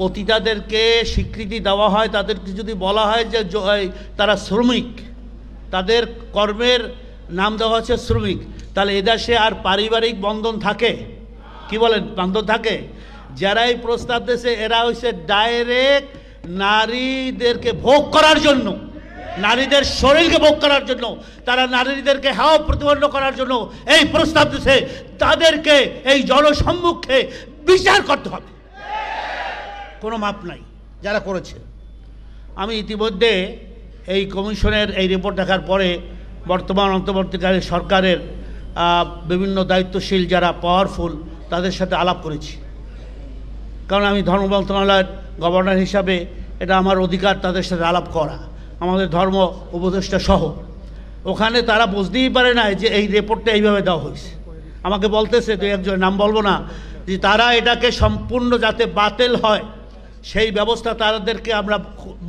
পতিতাদেরকে স্বীকৃতি দেওয়া হয়, তাদেরকে যদি বলা হয় যে তারা শ্রমিক, তাদের কর্মের নাম দেওয়া হচ্ছে শ্রমিক, তাহলে এদেশে আর পারিবারিক বন্ধন থাকে? কি বলেন, বন্ধন থাকে? যারা এই প্রস্তাব দিয়েছে এরা হচ্ছে ডাইরেক্ট নারীদেরকে ভোগ করার জন্য, নারীদের শরীরকে ভোগ করার জন্য, তারা নারীদেরকে হাও প্রতিপন্ন করার জন্য এই প্রস্তাব দিয়েছে। তাদেরকে এই জনসম্মুখে বিচার করতে হবে, কোনো মাপ নাই যারা করেছে। আমি ইতিমধ্যে এই কমিশনের এই রিপোর্ট দেখার পরে বর্তমান অন্তর্বর্তীকালীন সরকারের বিভিন্ন দায়িত্বশীল যারা পাওয়ারফুল তাদের সাথে আলাপ করেছি, কারণ আমি ধর্ম মন্ত্রণালয়ের গভর্নর হিসাবে এটা আমার অধিকার তাদের সাথে আলাপ করা, আমাদের ধর্ম উপদেষ্টা সহ। ওখানে তারা বুঝতেই পারে না যে এই রিপোর্টটা এইভাবে দেওয়া হয়েছে। আমাকে বলতেছে, তো একজন নাম বলবো না, যে তারা এটাকে সম্পূর্ণ যাতে বাতিল হয় সেই ব্যবস্থা তাদেরকে আমরা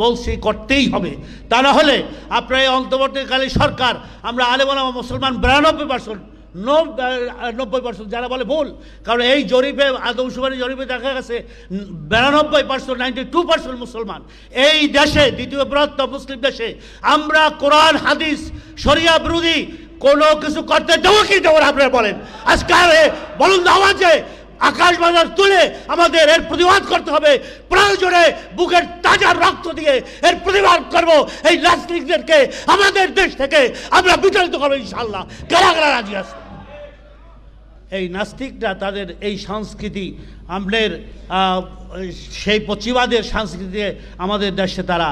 বলছি করতেই হবে। তা না হলে আপনার এই অন্তর্বর্তীকালীন সরকার, আমরা আলেম ওলামা মুসলমান 92% যারা বলে ভুল, কারণ এই জরিপে আদমশুমারি জরিপে দেখা গেছে 92%, 92% মুসলমান এই দেশে, দ্বিতীয় বৃহত্তম মুসলিম দেশে আমরা কোরআন হাদিস শরিয়া বিরোধী কোনো কিছু করতে দেবো কি দেবো না? আপনারা বলেন, আজকে বলুন আওয়াজে আকাশ বাজার তুলে আমাদের এর প্রতিবাদ করতে হবে। প্রয়োজনে বুকের তাজা রক্ত দিয়ে এর প্রতিবাদ করব। এই নাস্তিকদেরকে আমাদের দেশ থেকে আমরা বিতাড়িত করবো ইনশাআল্লাহ। কারা কারা রাজি আছে? এই নাস্তিকরা তাদের এই সংস্কৃতি, আমাদের সেই পশ্চিমাদের সংস্কৃতি আমাদের দেশে তারা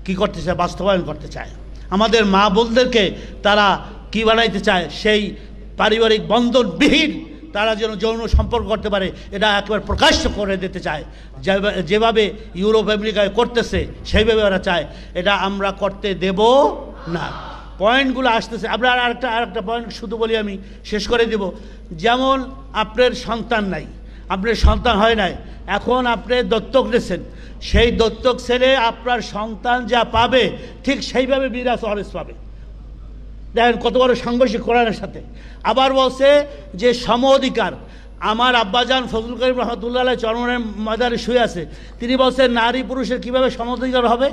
কি করতে চায়, বাস্তবায়ন করতে চায়। আমাদের মা বোনদেরকে তারা কি বানাইতে চায়, সেই পারিবারিক বন্ধনবিহীন তারা যেন যৌন সম্পর্ক করতে পারে, এটা একেবারে প্রকাশ্য করে দিতে চায়। যেভাবে ইউরোপ আমেরিকায় করতেছে সেইভাবে ওরা চায়, এটা আমরা করতে দেব না। পয়েন্টগুলো আসতেছে। আমরা আরেকটা পয়েন্ট শুধু বলি, আমি শেষ করে দেব। যেমন আপনার সন্তান নাই, আপনার সন্তান হয় নাই, এখন আপনি দত্তক নিয়েছেন, সেই দত্তক ছেলে আপনার সন্তান যা পাবে ঠিক সেইভাবে মিরাস ওয়ারিস পাবে। দেখেন কত বড় সাংঘর্ষিক কোরআনের সাথে। আবার বলছে যে সম অধিকার। আমার আব্বাজান ফজলুল করিম রহমতুল্লাহ আলাইহি চরমনের মাজারে শুয়ে আছে, তিনি বলছেন নারী পুরুষের কীভাবে সম অধিকার হবে?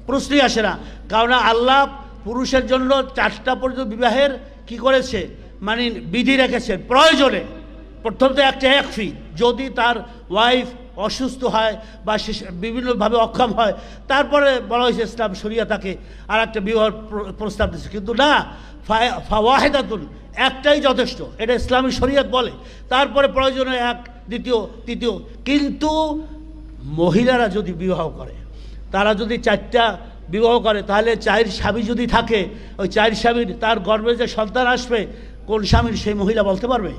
প্রশ্নই আসে না। কারণ আল্লাহ পুরুষের জন্য 4টা পর্যন্ত বিবাহের কি করেছে, মানে বিধি রেখেছেন। প্রয়োজনে প্রথমত একটা একফি, যদি তার ওয়াইফ অসুস্থ হয় বা সে বিভিন্নভাবে অক্ষম হয়, তারপরে বলা হয়েছে ইসলাম শরিয়া তাকে আর একটা বিবাহ প্রস্তাব দিচ্ছে। কিন্তু না, ওয়াহেদাতুন, একটাই যথেষ্ট, এটা ইসলামী শরিয়ত বলে। তারপরে প্রয়োজনে এক, দ্বিতীয়, তৃতীয়। কিন্তু মহিলারা যদি বিবাহ করে, তারা যদি 4টা বিবাহ করে, তাহলে 4 স্বামী যদি থাকে, ওই 4 স্বামীর তার গর্ভে যে সন্তান আসবে কোন স্বামীর, সেই মহিলা বলতে পারবে?